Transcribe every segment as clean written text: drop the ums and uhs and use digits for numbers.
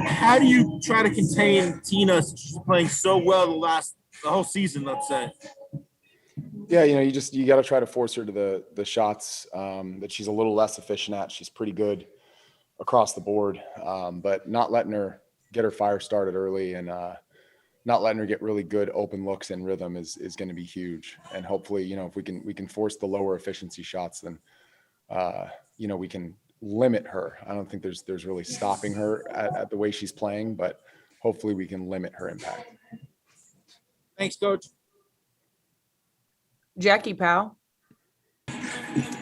How do you try to contain Tina? She's playing so well the whole season, let's say. Yeah, you got to try to force her to the shots that she's a little less efficient at. She's pretty good across the board, but not letting her get her fire started early and not letting her get really good open looks and rhythm is going to be huge. And hopefully, if we can force the lower efficiency shots, then we can limit her. I don't think there's really stopping her at the way she's playing, but hopefully we can limit her impact. Thanks, Coach. Jackie Powell.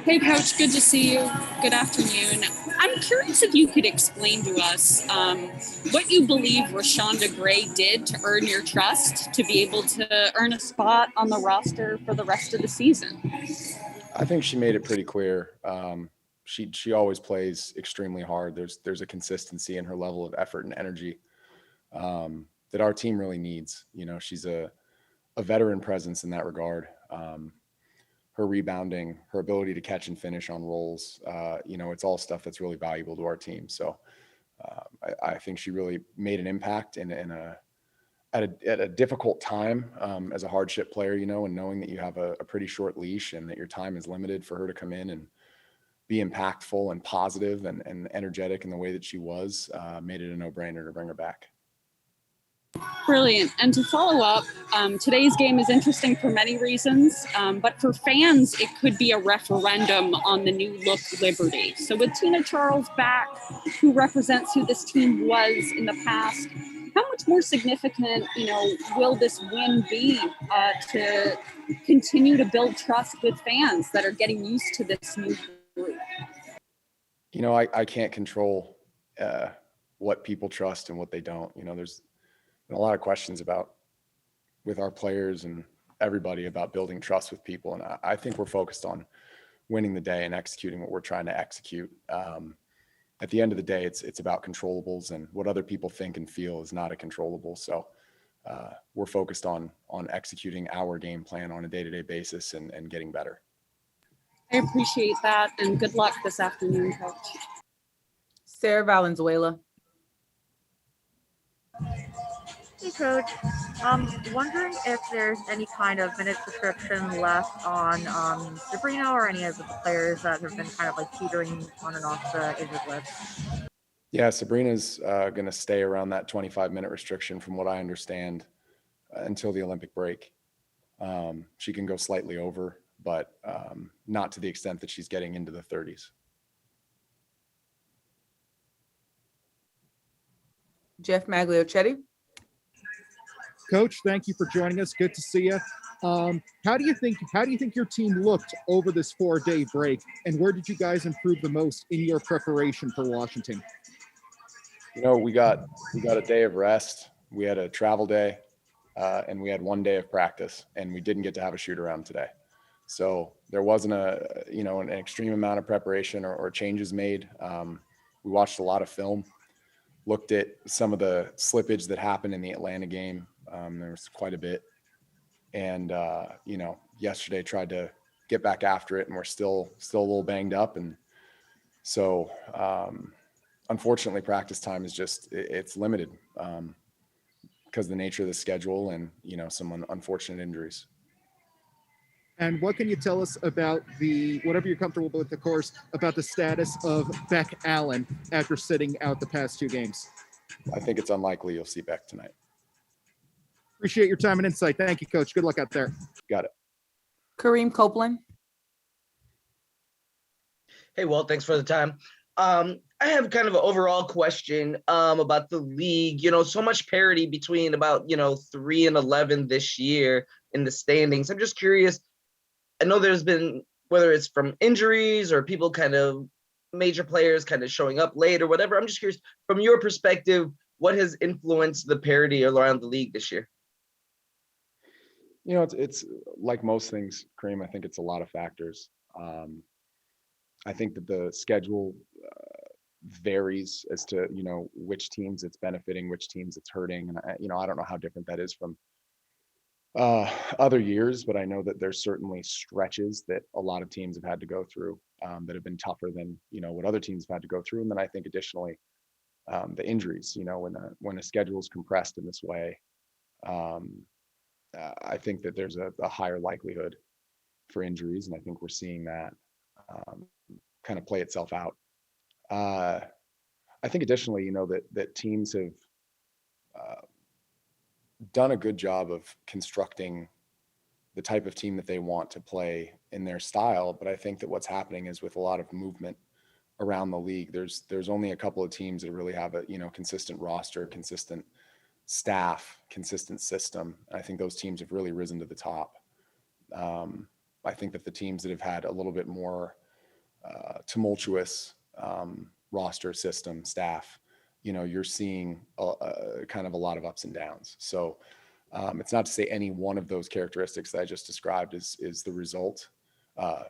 Hey, Coach. Good to see you. Good afternoon. I'm curious if you could explain to us what you believe Reshonda Gray did to earn your trust to be able to earn a spot on the roster for the rest of the season. I think she made it pretty clear. She always plays extremely hard. There's a consistency in her level of effort and energy that our team really needs. She's a veteran presence in that regard. Her rebounding, her ability to catch and finish on rolls, it's all stuff that's really valuable to our team. So I think she really made an impact at a difficult time as a hardship player, and knowing that you have a pretty short leash and that your time is limited. For her to come in and be impactful and positive and energetic in the way that she was, made it a no-brainer to bring her back. Brilliant. And to follow up, today's game is interesting for many reasons, but for fans, it could be a referendum on the new look Liberty. So with Tina Charles back, who represents who this team was in the past, how much more significant, will this win be to continue to build trust with fans that are getting used to this new group? I can't control what people trust and what they don't. There's a lot of questions with our players and everybody about building trust with people. And I think we're focused on winning the day and executing what we're trying to execute. At the end of the day, it's about controllables, and what other people think and feel is not a controllable. So we're focused on executing our game plan on a day-to-day basis and getting better. I appreciate that, and good luck this afternoon, Coach. Sarah Valenzuela. Hey, Coach. Wondering if there's any kind of minute restriction left on Sabrina or any of the players that have been kind of teetering on and off the injured list. Yeah, Sabrina's going to stay around that 25-minute restriction, from what I understand, until the Olympic break. She can go slightly over, but not to the extent that she's getting into the 30s. Jeff Magliochetti. Coach, thank you for joining us. Good to see you. How do you think your team looked over this 4-day break, and where did you guys improve the most in your preparation for Washington? We got a day of rest. We had a travel day, and we had 1 day of practice, and we didn't get to have a shoot around today. So there wasn't an extreme amount of preparation or changes made. We watched a lot of film, looked at some of the slippage that happened in the Atlanta game. There was quite a bit. And, yesterday tried to get back after it, and we're still a little banged up. And so, unfortunately, practice time is it's limited because of the nature of the schedule and, some unfortunate injuries. And what can you tell us about whatever you're comfortable with, of course, about the status of Beck Allen after sitting out the past 2 games? I think it's unlikely you'll see Beck tonight. Appreciate your time and insight. Thank you, Coach. Good luck out there. Got it. Kareem Copeland. Hey, Walt, thanks for the time. I have kind of an overall question about the league. So much parity between about 3 and 11 this year in the standings. I'm just curious. I know there's been, whether it's from injuries or people major players kind of showing up late or whatever. I'm just curious, from your perspective, what has influenced the parity around the league this year? It's like most things, Kareem. I think it's a lot of factors. I think that the schedule varies as to, which teams it's benefiting, which teams it's hurting. And, I don't know how different that is from other years, but I know that there's certainly stretches that a lot of teams have had to go through that have been tougher than, what other teams have had to go through. And then I think additionally, the injuries. You know, when a schedule is compressed in this way, I think that there's a higher likelihood for injuries, and I think we're seeing that kind of play itself out. I think additionally, you know, that teams have done a good job of constructing the type of team that they want to play in their style. But I think that what's happening is with a lot of movement around the league, there's only a couple of teams that really have a, you know, consistent roster, consistent staff, consistent system. And I think those teams have really risen to the top. I think that the teams that have had a little bit more tumultuous roster system staff, you know, you're seeing kind of a lot of ups and downs. So it's not to say any one of those characteristics that I just described is the result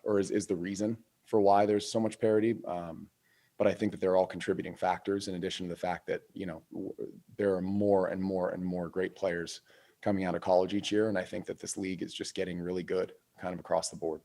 or is the reason for why there's so much parity. But I think that they're all contributing factors in addition to the fact that, you know, there are more and more and more great players coming out of college each year. And I think that this league is just getting really good kind of across the board.